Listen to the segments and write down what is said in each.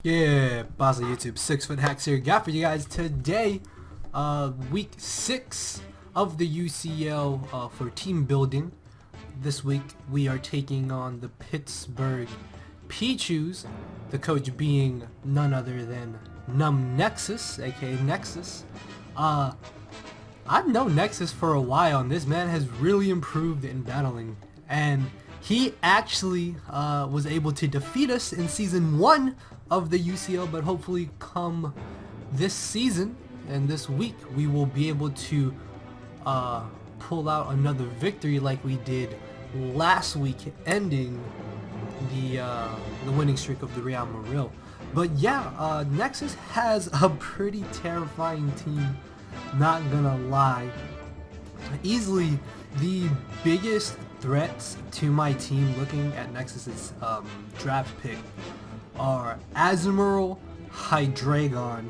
Yeah, boss of YouTube, 6-foot hacks here. Got for you guys today, week 6 of the UCL for team building. This week we are taking on the Pittsburgh Pichus, the coach being none other than NumbNexus, aka Nexus. I've known Nexus for a while, and this man has really improved in battling, and he actually was able to defeat us in season 1 of the UCL, but hopefully come this season and this week we will be able to pull out another victory like we did last week, ending the winning streak of the Real Madrid. But yeah, Nexus has a pretty terrifying team, not gonna lie. Easily the biggest threats to my team, looking at Nexus's draft pick, are Azumarill, Hydreigon,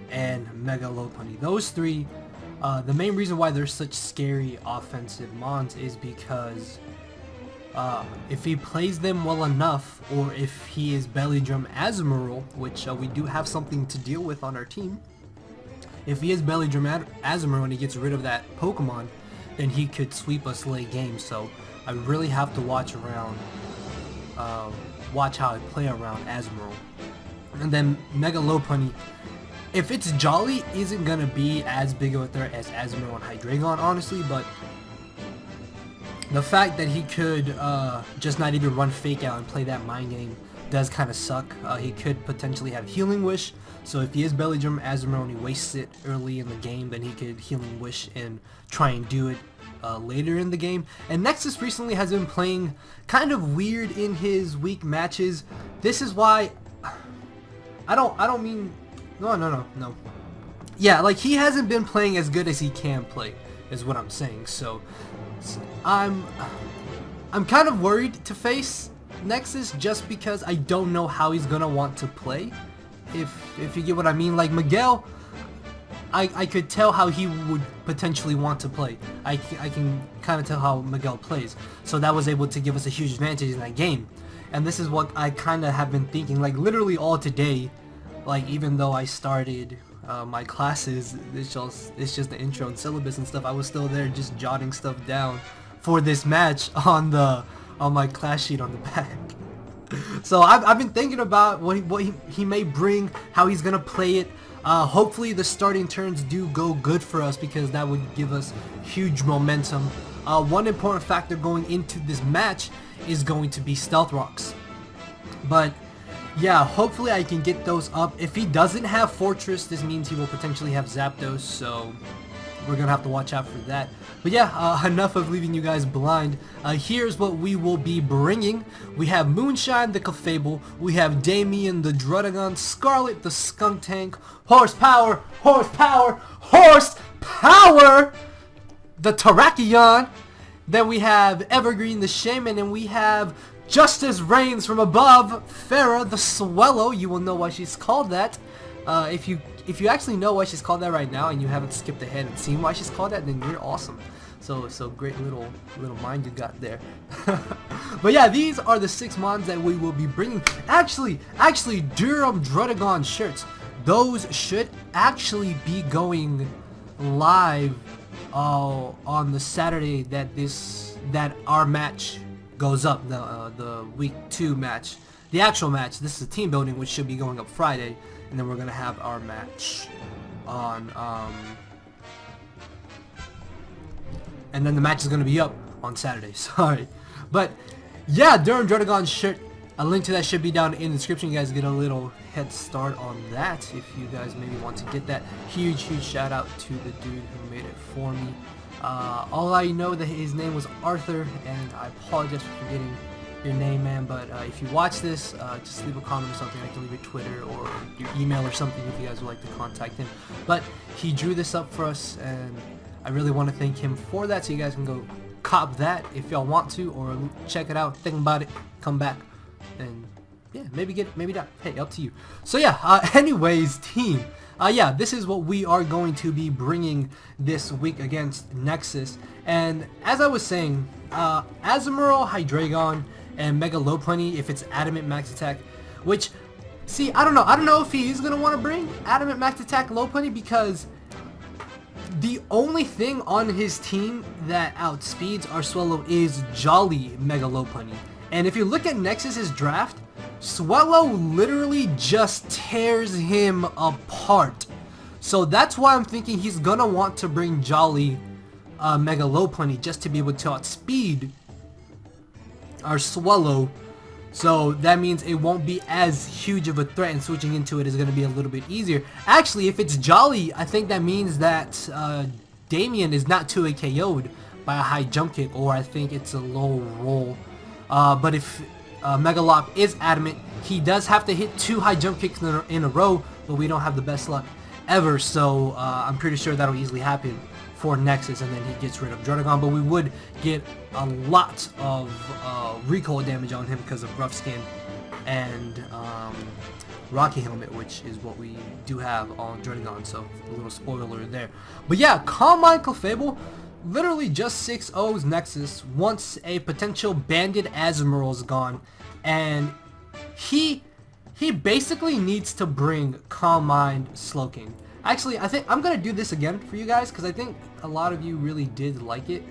and Mega Lopunny. Those three, the main reason why they're such scary offensive mons is because if he plays them well enough, or if he is Belly Drum Azumarill, which we do have something to deal with on our team, if he is Belly Drum Azumarill and he gets rid of that Pokemon, then he could sweep us late game. So I really have to watch around, watch how I play around Azumarill. And then Mega Lopunny, if it's Jolly, isn't gonna be as big of a threat as Azumarill and Hydreigon, honestly, but the fact that he could just not even run Fake Out and play that mind game does kind of suck. He could potentially have Healing Wish, so if he is Belly Drum Azumarill and he wastes it early in the game, then he could Healing Wish and try and do it later in the game. And Nexus recently has been playing kind of weird in his weak matches. This is why I don't mean no. Yeah, like, he hasn't been playing as good as he can play, is what I'm saying. So I'm kind of worried to face Nexus, just because I don't know how he's gonna want to play. If you get what I mean. Like Miguel, I could tell how he would potentially want to play. I can kind of tell how Miguel plays. So that was able to give us a huge advantage in that game. And this is what I kind of have been thinking, like, literally all today. Like, even though I started my classes, it's just the intro and syllabus and stuff, I was still there just jotting stuff down for this match on my class sheet on the back. So I've been thinking about what he may bring, how he's gonna play it. Hopefully the starting turns do go good for us, because that would give us huge momentum. One important factor going into this match is going to be Stealth Rocks. But yeah, hopefully I can get those up. If he doesn't have Fortress, this means he will potentially have Zapdos, so we're gonna have to watch out for that. But yeah, enough of leaving you guys blind. Here's what we will be bringing. We have Moonshine the Clefable, we have Damien the Druddigon, Scarlet the Skuntank, Horsepower the Terrakion. Then we have Evergreen the Shaman, and we have Justice Reigns from above, Farah the Swallow. You will know why she's called that. If you actually know why she's called that right now, and you haven't skipped ahead and seen why she's called that, then you're awesome. So great little mind you got there. But yeah, these are the 6 mons that we will be bringing. Actually, Durham Druddigon shirts, those should actually be going live on the Saturday that our match goes up, the week 2 match, the actual match. This is a team building, which should be going up Friday, and then we're gonna have our match on and then the match is gonna be up on Saturday. Sorry, but yeah, Durham Druddigon shirt, a link to that should be down in the description. You guys get a little head start on that if you guys maybe want to get that. Huge shout out to the dude who made it for me. All I know that his name was Arthur, and I apologize for forgetting your name, man. But if you watch this, just leave a comment or something. I can leave your Twitter or your email or something if you guys would like to contact him. But he drew this up for us, and I really want to thank him for that. So you guys can go cop that if y'all want to, or check it out, think about it, come back, and yeah, maybe get it, maybe not. Hey, up to you. So yeah, anyways, team, yeah, this is what we are going to be bringing this week against Nexus. And as I was saying, Azumarill, Hydreigon, and Mega Lopunny if it's Adamant Max Attack, which See, I don't know. I don't know if he is going to want to bring Adamant Max Attack Low Pony, because the only thing on his team that outspeeds our Swallow is Jolly Mega Low Pony. And if you look at Nexus's draft, Swallow literally just tears him apart. So that's why I'm thinking he's going to want to bring Jolly Mega Low Pony just to be able to outspeed our Swallow. So that means it won't be as huge of a threat, and switching into it is going to be a little bit easier. Actually, if it's Jolly, I think that means that Damien is not 2A KO'd by a high jump kick, or I think it's a low roll. But if Megalop is Adamant, he does have to hit 2 high jump kicks in a row, but we don't have the best luck ever, so I'm pretty sure that'll easily happen for Nexus, and then he gets rid of Drudigon. But we would get a lot of recoil damage on him because of Rough Skin and Rocky Helmet, which is what we do have on Druddigon, so a little spoiler there. But yeah, Calm Mind Clefable literally just 6-0s Nexus once a potential banded Azumarill is gone, and he basically needs to bring Calm Mind Slowking. Actually, I think I'm gonna do this again for you guys because I think a lot of you really did like it.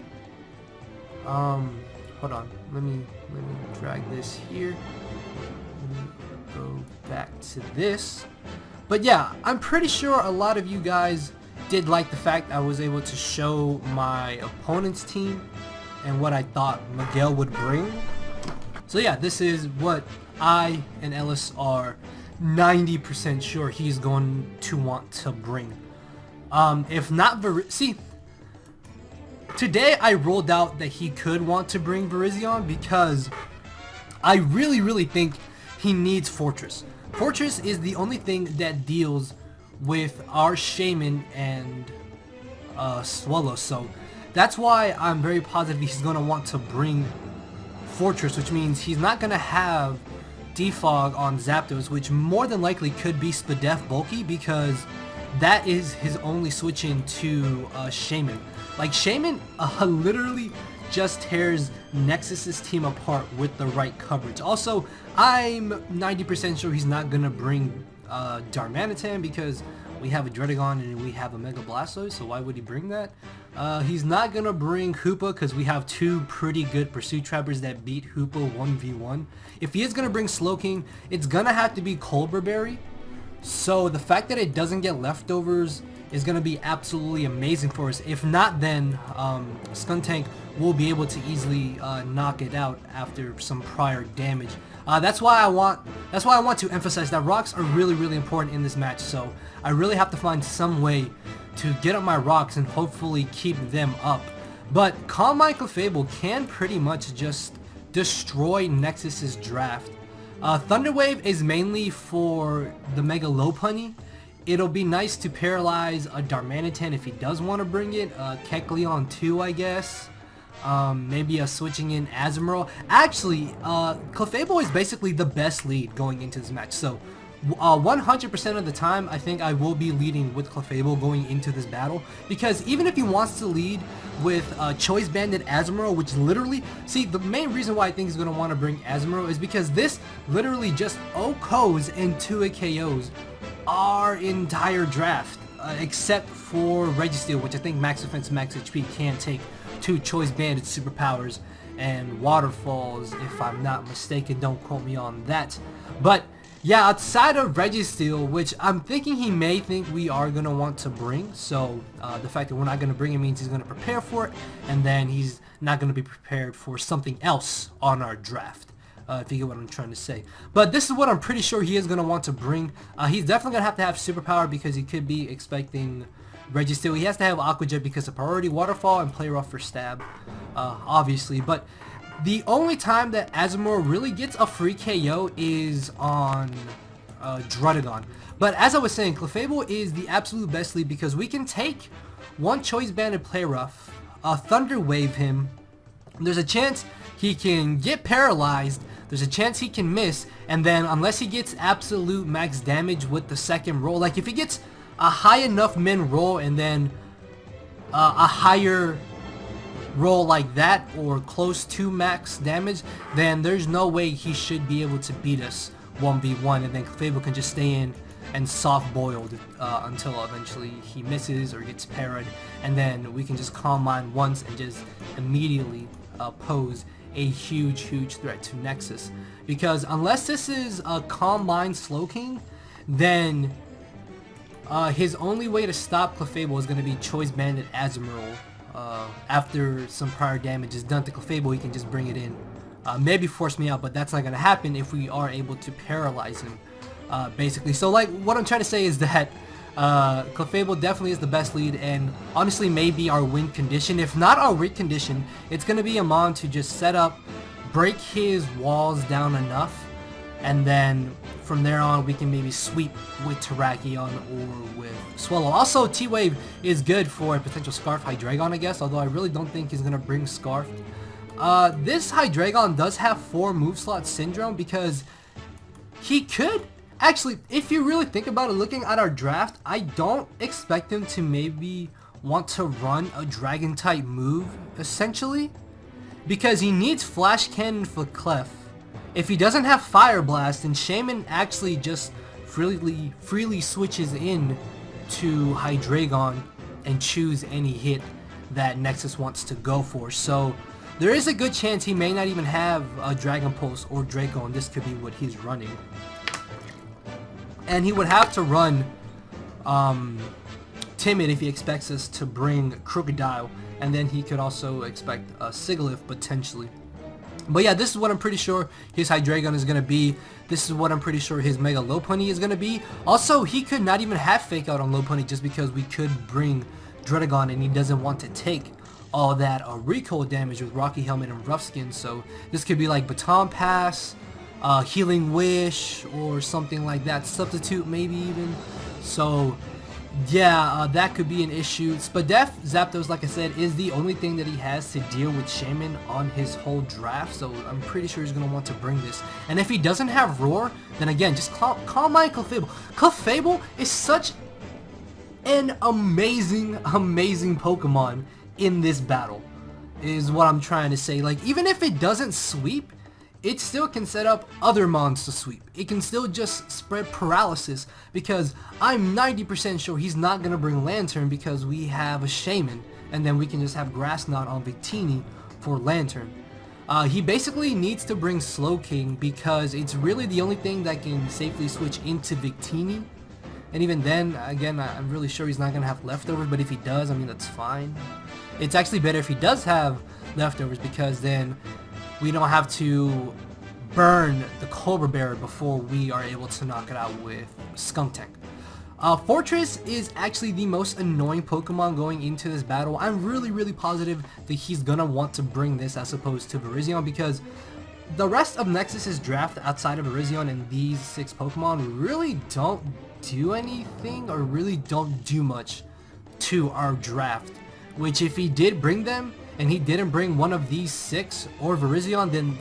Hold on, let me drag this here. Let me go back to this. But yeah, I'm pretty sure a lot of you guys did like the fact I was able to show my opponent's team and what I thought Miguel would bring. So yeah, this is what I and Ellis are 90% sure he's going to want to bring. If not, see, today I rolled out that he could want to bring Virizion because I really think he needs Fortress. Fortress is the only thing that deals with our Shaman and Swallow, so that's why I'm very positive he's going to want to bring Fortress, which means he's not going to have Defog on Zapdos, which more than likely could be Spadef Bulky, because that is his only switch in to Shaman. Like, Shaman literally just tears Nexus's team apart with the right coverage. Also, I'm 90% sure he's not gonna bring Darmanitan because we have a Druddigon and we have a Mega Blastoise, so why would he bring that? He's not gonna bring Hoopa because we have 2 pretty good Pursuit Trappers that beat Hoopa 1v1. If he is gonna bring Slowking, it's gonna have to be Colbur Berry. So the fact that it doesn't get leftovers is gonna be absolutely amazing for us. If not, then Skuntank will be able to easily knock it out after some prior damage. That's why I want to emphasize that rocks are really important in this match. So I really have to find some way to get up my rocks and hopefully keep them up. But Calm Mind Clefable can pretty much just destroy Nexus's draft. Thunder Wave is mainly for the Mega Lopunny. It'll be nice to paralyze a Darmanitan if he does want to bring it. Kecleon 2, I guess. Maybe a switching in Azumarill. Actually, Clefable is basically the best lead going into this match. So 100% of the time, I think I will be leading with Clefable going into this battle, because even if he wants to lead with Choice Banded Azumarill, which literally, see, the main reason why I think he's going to want to bring Azumarill is because this literally just OHKOs and 2 KOs our entire draft, except for Registeel, which I think Max Defense, Max HP can take 2 Choice Banded superpowers and Waterfalls, if I'm not mistaken. Don't quote me on that. But yeah, outside of Registeel, which I'm thinking he may think we are going to want to bring, so the fact that we're not going to bring it means he's going to prepare for it, and then he's not going to be prepared for something else on our draft, if you get what I'm trying to say. But this is what I'm pretty sure he is going to want to bring. He's definitely going to have superpower because he could be expecting Registeel. He has to have Aqua Jet because of priority Waterfall and Play Rough for stab, obviously. But the only time that Azumarill really gets a free KO is on Druddigon. But as I was saying, Clefable is the absolute best lead because we can take 1 Choice Banded Play Rough, Thunder Wave him. There's a chance he can get paralyzed. There's a chance he can miss. And then unless he gets absolute max damage with the second roll, like if he gets a high enough min roll and then a higher roll like that or close to max damage, then there's no way he should be able to beat us 1v1, and then Clefable can just stay in and soft boiled until eventually he misses or gets parried, and then we can just calm mine once and just immediately pose a huge threat to Nexus. Because unless this is a calm mine Slowking, then his only way to stop Clefable is going to be Choice Bandit Azumarill. After some prior damage is done to Clefable, he can just bring it in. Maybe force me out, but that's not going to happen if we are able to paralyze him. Basically, so like what I'm trying to say is that Clefable definitely is the best lead, and honestly maybe our win condition. If not our win condition, it's going to be a mon to just set up, break his walls down enough, and then from there on we can maybe sweep with Terrakion or with Swallow. Also, T-Wave is good for a potential Scarf Hydreigon, I guess, although I really don't think he's going to bring Scarf. This Hydreigon does have 4 move slot syndrome, because he could actually, if you really think about it, looking at our draft, I don't expect him to maybe want to run a dragon type move essentially, because he needs Flash Cannon for Clef. If he doesn't have Fire Blast, then Shaman actually just freely switches in to Hydreigon and choose any hit that Nexus wants to go for. So there is a good chance he may not even have a Dragon Pulse or Draco, and this could be what he's running. And he would have to run Timid if he expects us to bring Crocodile, and then he could also expect a Sigilyph potentially. But yeah, this is what I'm pretty sure his Hydreigon is going to be. This is what I'm pretty sure his Mega Lopunny is going to be. Also, he could not even have Fake Out on Lopunny just because we could bring Druddigon, and he doesn't want to take all that recoil damage with Rocky Helmet and Rough Skin. So this could be like Baton Pass, Healing Wish, or something like that. Substitute maybe even. So yeah, that could be an issue. Spadef Zapdos, like I said, is the only thing that he has to deal with Shaman on his whole draft, so I'm pretty sure he's going to want to bring this. And if he doesn't have Roar, then again, just call my Clefable. Clefable is such an amazing Pokemon in this battle, is what I'm trying to say. Like, even if it doesn't sweep, it still can set up other mons to sweep. It can still just spread paralysis, because I'm 90% sure he's not going to bring Lantern because we have a Shaman, and then we can just have Grass Knot on Victini for Lantern. He basically needs to bring Slowking because it's really the only thing that can safely switch into Victini. And even then, again, I'm really sure he's not going to have leftovers, but if he does, I mean, that's fine. It's actually better if he does have leftovers, because then we don't have to burn the Cobra Bear before we are able to knock it out with Skuntank. Fortress is actually the most annoying Pokemon going into this battle. I'm really positive that he's gonna want to bring this as opposed to Virizion, because the rest of Nexus's draft outside of Virizion and these 6 Pokemon really don't do anything, or really don't do much to our draft. Which, if he did bring them, and he didn't bring one of these 6 or Virizion, then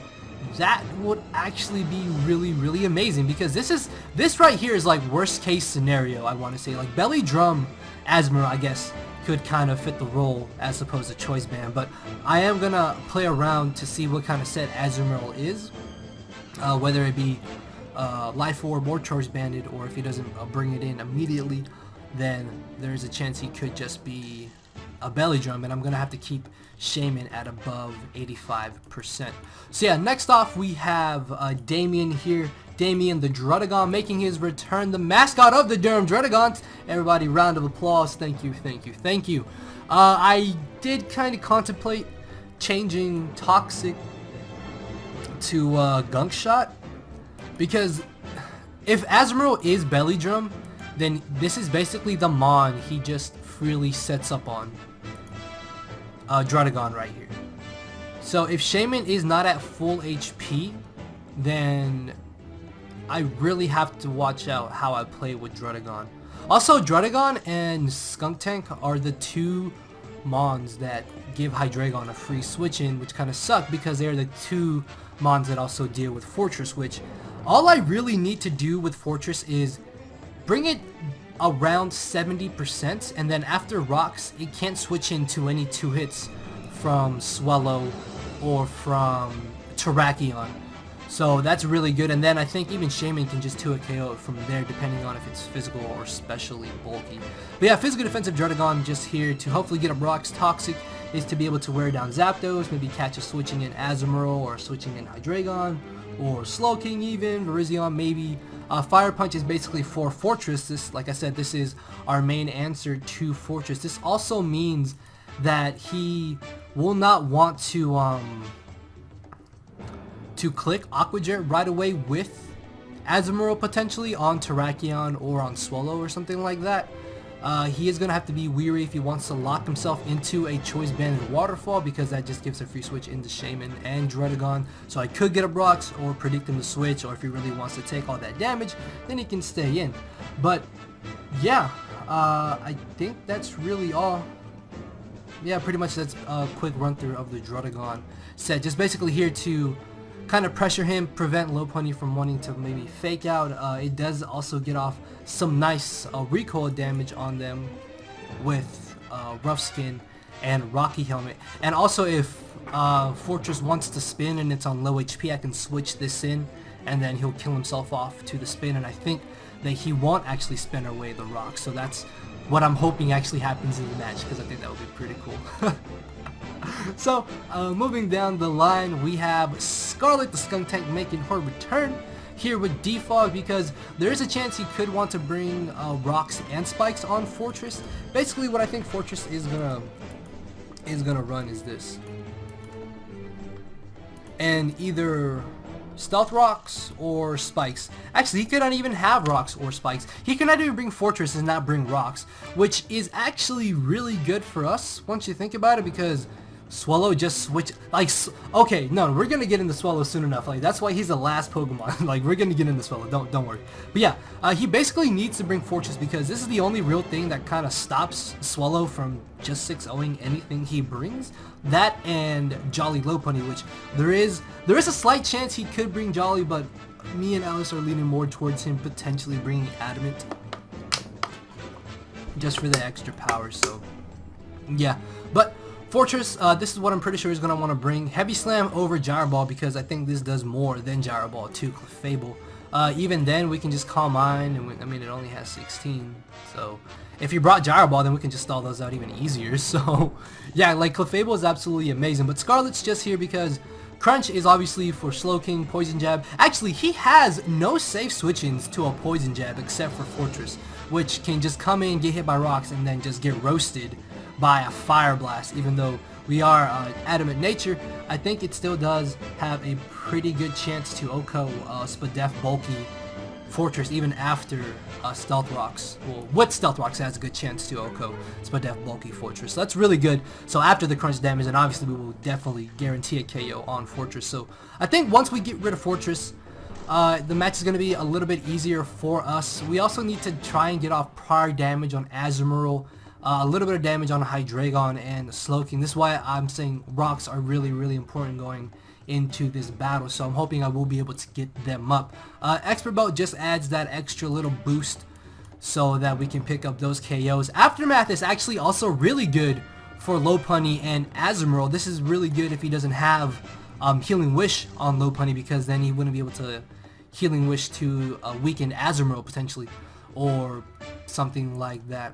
that would actually be really amazing, because this right here is like worst case scenario, I want to say. Like Belly Drum Azumarill, I guess, could kind of fit the role as opposed to Choice Band, but I am gonna play around to see what kind of set Azumarill is, whether it be Life Orb or Choice Banded, or if he doesn't bring it in immediately, then there's a chance he could just be a Belly Drum, and I'm gonna have to keep Shaman at above 85%. So yeah, next off we have Damien here. Damien the Druddigon making his return, the mascot of the Durham Druddigons. Everybody, round of applause. Thank you. I did kind of contemplate changing Toxic to Gunk Shot, because if Azumarill is Belly Drum, then this is basically the Mon he just freely sets up on Druddigon right here. So if Shaman is not at full HP, then I really have to watch out how I play with Druddigon. Also, Druddigon and Skuntank are the 2 mons that give Hydreigon a free switch in, which kind of suck because they're the 2 mons that also deal with Fortress, which all I really need to do with Fortress is bring it around 70%, and then after Rocks, it can't switch into any 2 hits from Swallow or from Terrakion. So that's really good, and then I think even Shaman can just 2 a KO from there depending on if it's physical or especially bulky. But yeah, physical defensive Drudigon just here to hopefully get up rocks. Toxic is to be able to wear down Zapdos, maybe catch a switching in Azumarill or switching in Hydreigon or Slowking even, Virizion maybe. Fire Punch is basically for Fortress. This, like I said, this is our main answer to Fortress. This also means that he will not want to click Aqua Jet right away with Azumarill potentially on Terrakion or on Swallow or something like that. He is going to have to be weary if he wants to lock himself into a Choice Banded Waterfall, because that just gives a free switch into Shaman and Druddigon. So I could get up rocks or predict him to switch, or if he really wants to take all that damage, then he can stay in. But yeah, I think that's really all. Yeah, pretty much that's a quick run through of the Druddigon set. Just basically here to kind of pressure him, prevent Lopunny from wanting to maybe fake out. It does also get off some nice recoil damage on them with Rough Skin and Rocky Helmet. And also if Fortress wants to spin and it's on low HP, I can switch this in and then he'll kill himself off to the spin, and I think that he won't actually spin away the rocks. So that's what I'm hoping actually happens in the match, because I think that would be pretty cool. So, moving down the line, we have Scarlet the Skunk Tank making her return here with Defog, because there is a chance he could want to bring rocks and spikes on Fortress. Basically, what I think Fortress is gonna run is this, and either Stealth Rocks or Spikes. Actually, he could not even have Rocks or Spikes. He could not even bring Fortress and not bring Rocks, which is actually really good for us once you think about it, because Swallow just switch, like, okay, no, we're gonna get into Swallow soon enough. Like, that's why he's the last Pokemon. Like, we're gonna get into Swallow, don't worry. But yeah, he basically needs to bring Fortress, because this is the only real thing that kind of stops Swallow from just 6-0ing anything he brings. That and Jolly Lopunny, which there is a slight chance he could bring Jolly, but me and Alice are leaning more towards him potentially bringing Adamant, just for the extra power. So yeah, but Fortress, this is what I'm pretty sure he's going to want to bring. Heavy Slam over Gyro Ball, because I think this does more than Gyro Ball to Clefable. Even then, we can just Calm Mind, and I mean, it only has 16. So if you brought Gyro Ball, then we can just stall those out even easier. So yeah, like, Clefable is absolutely amazing. But Scarlet's just here because Crunch is obviously for Slowking, Poison Jab. Actually, he has no safe switch-ins to a Poison Jab except for Fortress, which can just come in, get hit by rocks, and then just get roasted by a Fire Blast. Even though we are Adamant Nature, I think it still does have a pretty good chance to OHKO Spadef Bulky Fortress even after Stealth Rocks. Well, with Stealth Rocks, it has a good chance to OHKO Spadef Bulky Fortress. So that's really good. So after the crunch damage, and obviously we will definitely guarantee a KO on Fortress. So I think once we get rid of Fortress, the match is going to be a little bit easier for us. We also need to try and get off prior damage on Azumarill, a little bit of damage on Hydreigon and Slowking. This is why I'm saying rocks are really, really important going into this battle. So I'm hoping I will be able to get them up. Expert Belt just adds that extra little boost so that we can pick up those KOs. Aftermath is actually also really good for Lopunny and Azumarill. This is really good if he doesn't have Healing Wish on Lopunny, because then he wouldn't be able to Healing Wish to weaken Azumarill potentially, or something like that.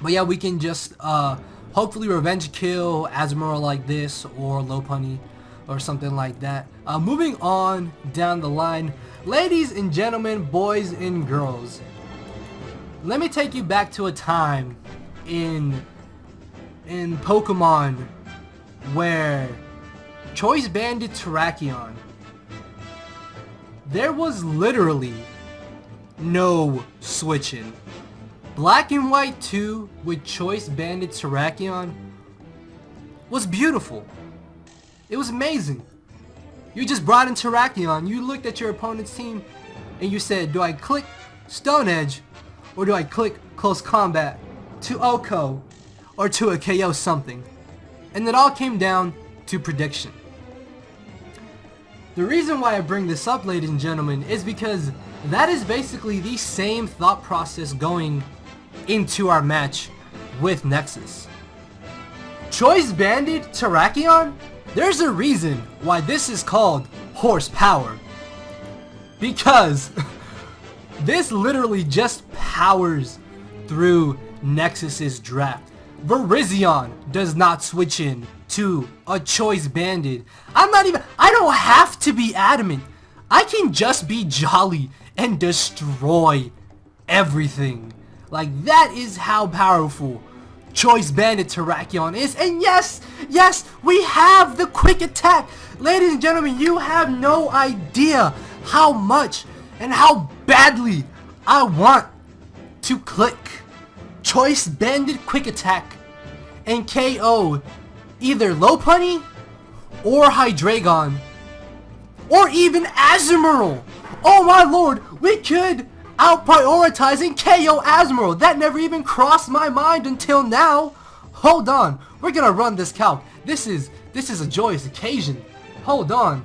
But yeah, we can just hopefully revenge kill Azumarill like this, or Lopunny, or something like that. Moving on down the line, ladies and gentlemen, boys and girls, let me take you back to a time in Pokemon where Choice Banded Terrakion, there was literally no switching. Black and White 2 with Choice Banded Terrakion was beautiful. It was amazing. You just brought in Terrakion, you looked at your opponent's team, and you said, do I click Stone Edge, or do I click Close Combat to OHKO, or to a KO something? And it all came down to prediction. The reason why I bring this up, ladies and gentlemen, is because that is basically the same thought process going into our match with Nexus. Choice Banded Terrakion? There's a reason why this is called horsepower. because this literally just powers through Nexus's draft. Virizion does not switch in to a choice banded. I don't have to be adamant. I can just be jolly and destroy everything. Like, that is how powerful choice banded Terrakion is. And yes, we have the quick attack. Ladies and gentlemen, you have no idea how much and how badly I want to click choice banded quick attack and KO either Lopunny or Hydreigon or even Azumarill. Oh my lord, we could out prioritize and KO Azumarill. That never even crossed my mind until now. Hold on, we're gonna run this calc. This is a joyous occasion. Hold on,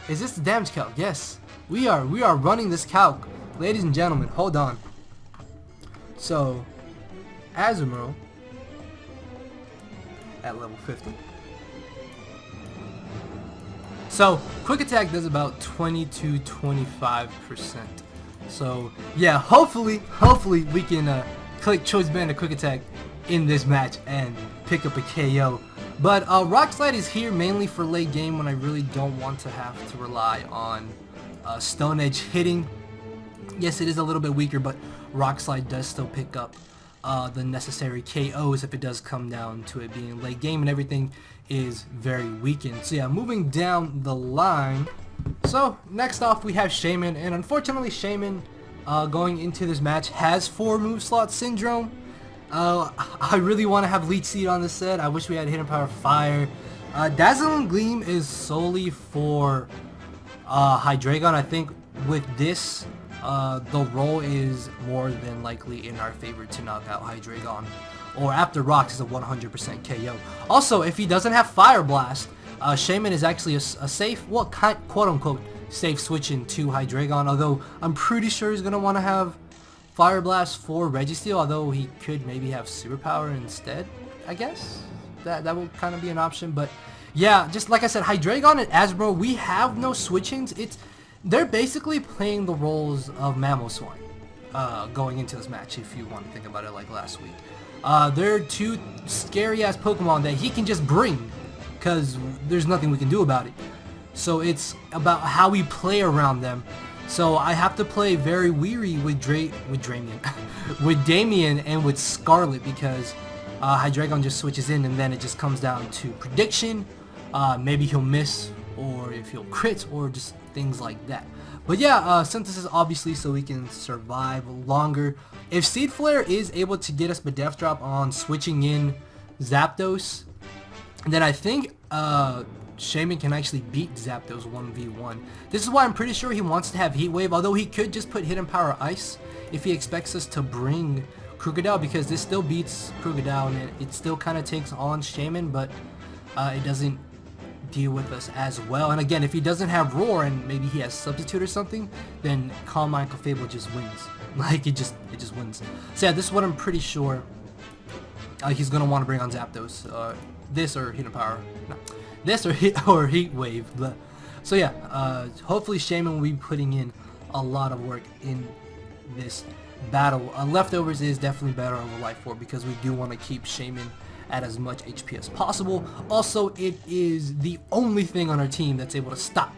is this the damage calc? Yes, we are running this calc, ladies and gentlemen. Hold on. So Azumarill at level 50. So quick attack does about 20 to 25%. So yeah, hopefully we can click choice banded quick attack in this match and pick up a KO. But Rock Slide is here mainly for late game when I really don't want to have to rely on Stone Edge hitting. Yes, it is a little bit weaker, but Rock Slide does still pick up the necessary KOs if it does come down to it being late game, and everything is very weakened. So yeah, moving down the line. So next off we have Shaymin, and unfortunately Shaymin going into this match has 4 move slot syndrome. I really want to have Leech Seed on this set. I wish we had Hidden Power Fire. Dazzling Gleam is solely for Hydreigon. I think with this the roll is more than likely in our favor to knock out Hydreigon. Or after Rocks is a 100% KO. Also, if he doesn't have Fire Blast, Shaymin is actually a safe, well, quote-unquote, safe switch into Hydreigon. Although, I'm pretty sure he's going to want to have Fire Blast for Registeel. Although, he could maybe have Superpower instead, I guess. That will kind of be an option. But, yeah, just like I said, Hydreigon and Azumarill, we have no switch-ins. They're basically playing the roles of Mamoswine going into this match, if you want to think about it like last week. They're 2 scary-ass Pokemon that he can just bring, because there's nothing we can do about it. So it's about how we play around them. So I have to play very weary with Damien and with Scarlet, because Hydreigon just switches in, and then it just comes down to prediction. Maybe he'll miss, or if he'll crit, or just things like that. But yeah, Synthesis obviously so we can survive longer. If Seed Flare is able to get us the Death Drop on switching in Zapdos, then I think Shaymin can actually beat Zapdos 1v1. This is why I'm pretty sure he wants to have Heat Wave, although he could just put Hidden Power Ice if he expects us to bring Krookodile, because this still beats Krookodile and it still kind of takes on Shaymin, but it doesn't deal with us as well. And again, if he doesn't have Roar and maybe he has Substitute or something, then Calm Mind Clefable just wins. Like, it just wins. So yeah, this is what I'm pretty sure he's gonna want to bring on Zapdos. This or Hidden Power. No. This or Heat Wave. But, so yeah, hopefully Shaymin will be putting in a lot of work in this battle. Leftovers is definitely better over Life Orb, because we do want to keep Shaymin at as much HP as possible. Also, it is the only thing on our team that's able to stop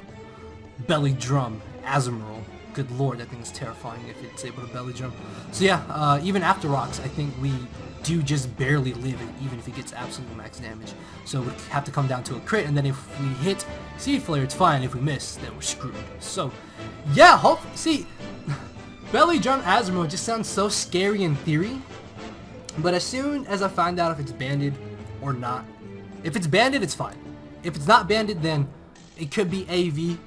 Belly Drum Azumarill. Good lord, that thing is terrifying if it's able to Belly Drum. So yeah, even after Rocks, I think we do just barely live it, even if it gets absolute max damage. So we have to come down to a crit, and then if we hit Seed Flare, it's fine. If we miss, then we're screwed. So yeah, see, Belly Drum Azumarill just sounds so scary in theory, but as soon as I find out if it's banded or not, if it's banded, it's fine. If it's not banded, then it could be AV,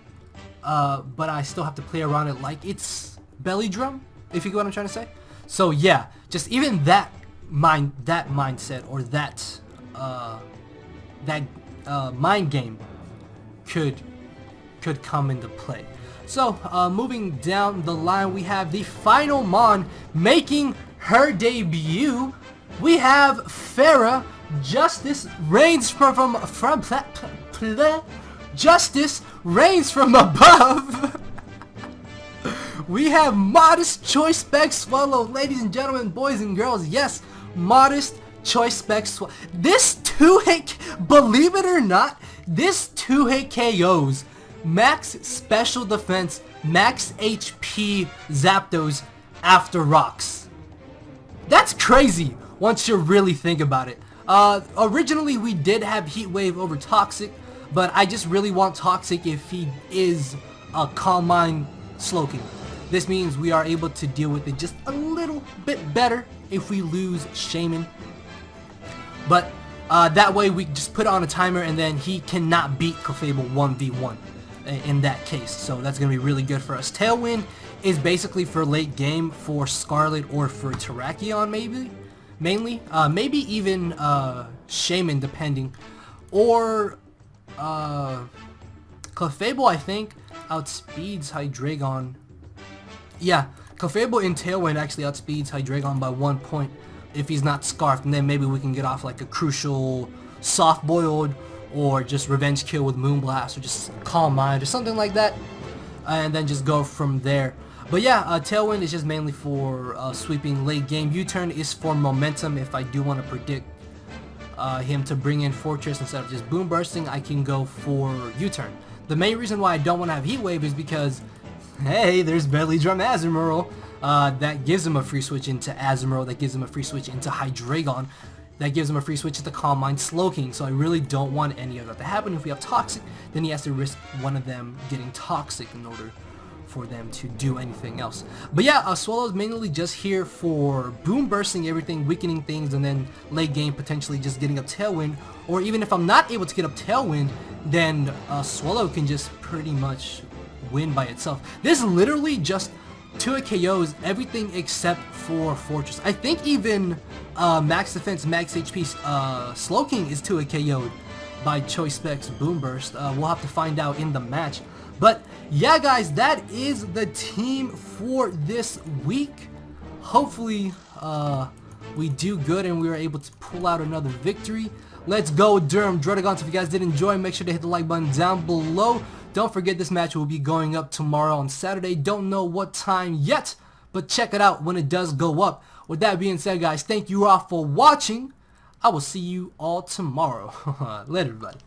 but I still have to play around it like it's Belly Drum, if you get what I'm trying to say. So yeah, just even that mindset, or that mind game could come into play. So moving down the line, we have the final Mon making her debut. We have Farah. Justice reigns from Justice reigns from above. We have Modest Choice Spec Swallow, ladies and gentlemen, boys and girls. Yes, Modest Choice Spec Swallow. This 2-hit, believe it or not, this 2-hit KOs max special defense, max HP Zapdos after rocks. That's crazy once you really think about it. Originally we did have Heat Wave over Toxic, but I just really want Toxic if he is a Calm Mind Slowking. This means we are able to deal with it just a little bit better if we lose Shaman. But that way we just put on a timer and then he cannot beat Clefable 1v1 in that case. So that's going to be really good for us. Tailwind is basically for late game for Scarlet or for Terrakion mainly. Maybe even Shaman depending. Or Clefable I think outspeeds Hydreigon. Yeah, Clefable in Tailwind actually outspeeds Hydreigon by 1 point if he's not Scarfed, and then maybe we can get off like a crucial Soft Boiled or just Revenge Kill with Moonblast or just Calm Mind or something like that, and then just go from there. But yeah, Tailwind is just mainly for sweeping late game. U-Turn is for momentum. If I do want to predict him to bring in Fortress instead of just Boom Bursting, I can go for U-Turn. The main reason why I don't want to have Heat Wave is because, hey, there's Belly Drum Azumarill. That gives him a free switch into Azumarill, that gives him a free switch into Hydreigon, that gives him a free switch into Calm Mind Slowking, so I really don't want any of that to happen. If we have Toxic, then he has to risk one of them getting Toxic in order for them to do anything else. But yeah, Swallow is mainly just here for Boom Bursting everything, weakening things, and then late game potentially just getting up Tailwind, or even if I'm not able to get up Tailwind, then Swallow can just pretty much win by itself. This literally just 2 KOs everything except for Fortress. I think even Max Defense, Max HP Slowking is 2 KO'd by Choice Specs Boom Burst. We'll have to find out in the match. But yeah guys, that is the team for this week. Hopefully we do good and we were able to pull out another victory. Let's go Durham Druddigons. If you guys did enjoy, make sure to hit the like button down below. Don't forget this match will be going up tomorrow on Saturday. Don't know what time yet, but check it out when it does go up. With that being said guys, thank you all for watching. I will see you all tomorrow. Later everybody.